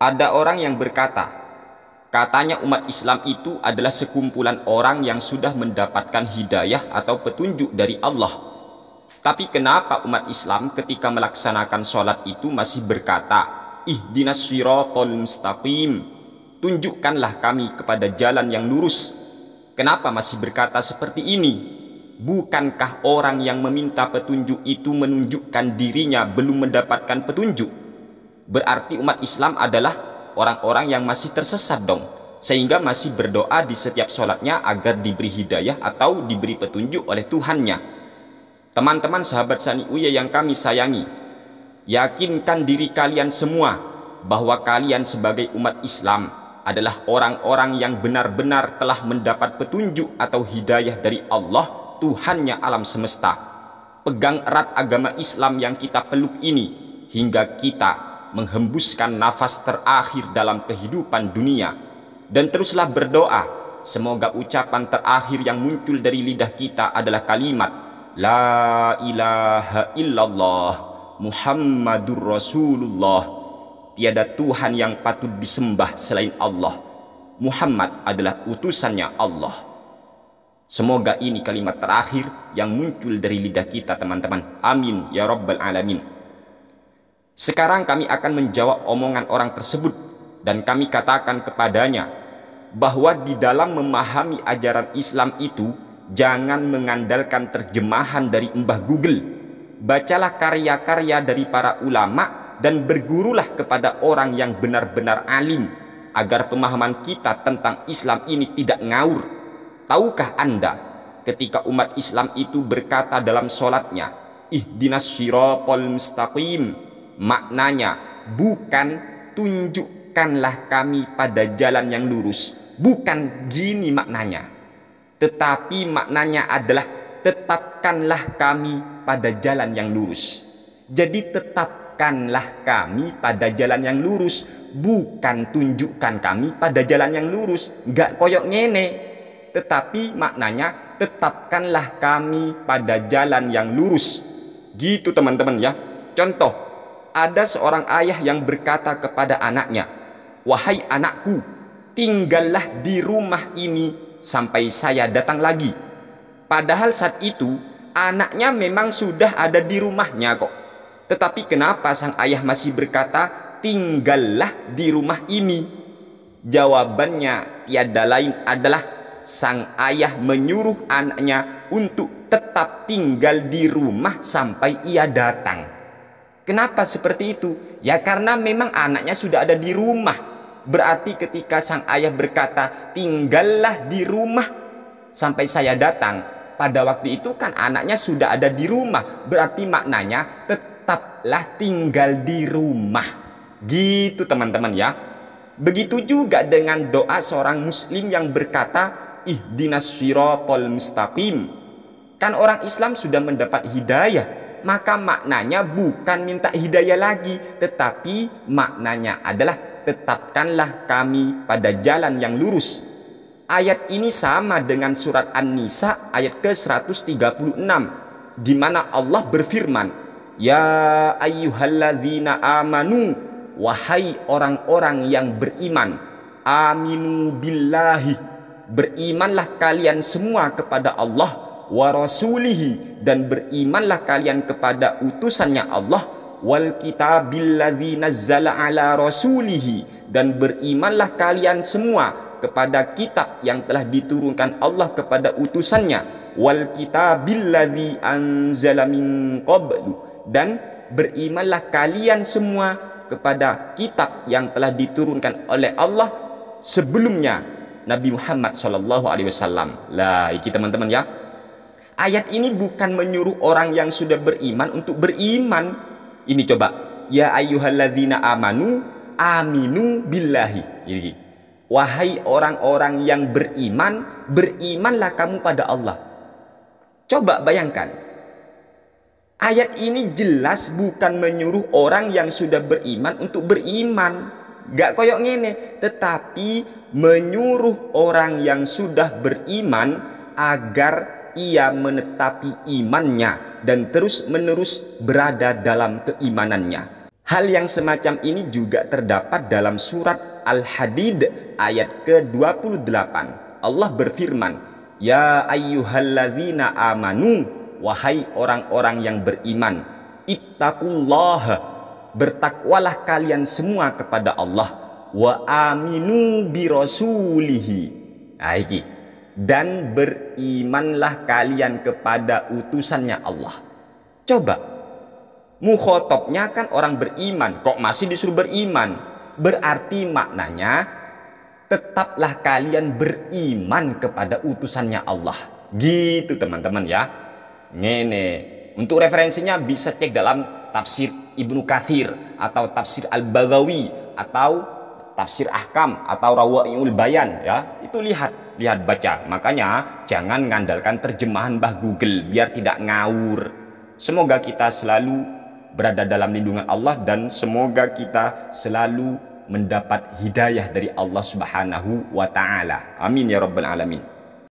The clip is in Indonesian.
Ada orang yang berkata, katanya umat Islam itu adalah sekumpulan orang yang sudah mendapatkan hidayah atau petunjuk dari Allah. Tapi kenapa umat Islam ketika melaksanakan sholat itu masih berkata, ihdinas siratal mustaqim, tunjukkanlah kami kepada jalan yang lurus. Kenapa masih berkata seperti ini? Bukankah orang yang meminta petunjuk itu menunjukkan dirinya belum mendapatkan petunjuk? Berarti umat Islam adalah orang-orang yang masih tersesat dong, sehingga masih berdoa di setiap sholatnya agar diberi hidayah atau diberi petunjuk oleh Tuhannya. Teman-teman sahabat Saniuya yang kami sayangi, yakinkan diri kalian semua bahwa kalian sebagai umat Islam adalah orang-orang yang benar-benar telah mendapat petunjuk atau hidayah dari Allah, Tuhannya alam semesta. Pegang erat agama Islam yang kita peluk ini hingga kita menghembuskan nafas terakhir dalam kehidupan dunia, dan teruslah berdoa semoga ucapan terakhir yang muncul dari lidah kita adalah kalimat la ilaha illallah Muhammadur Rasulullah, tiada Tuhan yang patut disembah selain Allah, Muhammad adalah utusannya Allah. Semoga ini kalimat terakhir yang muncul dari lidah kita, teman-teman. Amin ya rabbal alamin. Sekarang kami akan menjawab omongan orang tersebut, dan kami katakan kepadanya bahwa di dalam memahami ajaran Islam itu jangan mengandalkan terjemahan dari Mbah Google. Bacalah karya-karya dari para ulama dan bergurulah kepada orang yang benar-benar alim agar pemahaman kita tentang Islam ini tidak ngawur. Tahukah Anda ketika umat Islam itu berkata dalam sholatnya ihdinas siratal mustaqim, maknanya bukan tunjukkanlah kami pada jalan yang lurus, bukan gini maknanya, tetapi maknanya adalah tetapkanlah kami pada jalan yang lurus. Jadi tetapkanlah kami pada jalan yang lurus, bukan tunjukkan kami pada jalan yang lurus. Nggak koyok ngene, tetapi maknanya tetapkanlah kami pada jalan yang lurus. Gitu teman-teman ya. Contoh, ada seorang ayah yang berkata kepada anaknya, wahai anakku, tinggallah di rumah ini sampai saya datang lagi. Padahal saat itu anaknya memang sudah ada di rumahnya kok. Tetapi kenapa sang ayah masih berkata tinggallah di rumah ini? Jawabannya tiada lain adalah sang ayah menyuruh anaknya untuk tetap tinggal di rumah sampai ia datang. Kenapa seperti itu? Ya karena memang anaknya sudah ada di rumah. Berarti ketika sang ayah berkata tinggallah di rumah sampai saya datang, pada waktu itu kan anaknya sudah ada di rumah. Berarti maknanya tetaplah tinggal di rumah. Gitu teman-teman ya. Begitu juga dengan doa seorang muslim yang berkata ihdinas siratal mustaqim. Kan orang Islam sudah mendapat hidayah, maka maknanya bukan minta hidayah lagi, tetapi maknanya adalah tetapkanlah kami pada jalan yang lurus. Ayat ini sama dengan surat An-Nisa ayat ke-136, di mana Allah berfirman, ya ayyuhalladzina amanu, wahai orang-orang yang beriman, aminu billahi, berimanlah kalian semua kepada Allah, wa rasulihi, dan berimanlah kalian kepada utusannya Allah, wal kitabil ladzi nazzala ala rasulihi, dan berimanlah kalian semua kepada kitab yang telah diturunkan Allah kepada utusannya, wal kitabil ladzi anzala min qablu, dan berimanlah kalian semua kepada kitab yang telah diturunkan oleh Allah sebelumnya Nabi Muhammad SAW. Lah, iki teman-teman ya. Ayat ini bukan menyuruh orang yang sudah beriman untuk beriman. Ini coba, ya ayyuhalladzina amanu aminu billahi. Ini, wahai orang-orang yang beriman, berimanlah kamu pada Allah. Coba bayangkan, ayat ini jelas bukan menyuruh orang yang sudah beriman untuk beriman. Gak koyok ngene, tetapi menyuruh orang yang sudah beriman agar ia menetapi imannya dan terus-menerus berada dalam keimanannya. Hal yang semacam ini juga terdapat dalam surat Al-Hadid ayat ke-28. Allah berfirman, "Ya ayyuhalladzina amanu, wahai orang-orang yang beriman, ittaqullaha, bertakwalah kalian semua kepada Allah, wa aminu birasulihi." Nah, iki. Dan berimanlah kalian kepada utusannya Allah. Coba, mukhotobnya kan orang beriman, kok masih disuruh beriman? Berarti maknanya tetaplah kalian beriman kepada utusannya Allah. Gitu teman-teman ya. Ngene. Untuk referensinya bisa cek dalam tafsir Ibnu Katsir atau tafsir Al-Baghawi atau tafsir Ahkam atau Rawaiul Bayan ya. Itu lihat baca. Makanya jangan mengandalkan terjemahan Mbah Google biar tidak ngawur. Semoga kita selalu berada dalam lindungan Allah dan semoga kita selalu mendapat hidayah dari Allah Subhanahu wa taala. Amin ya rabbal alamin.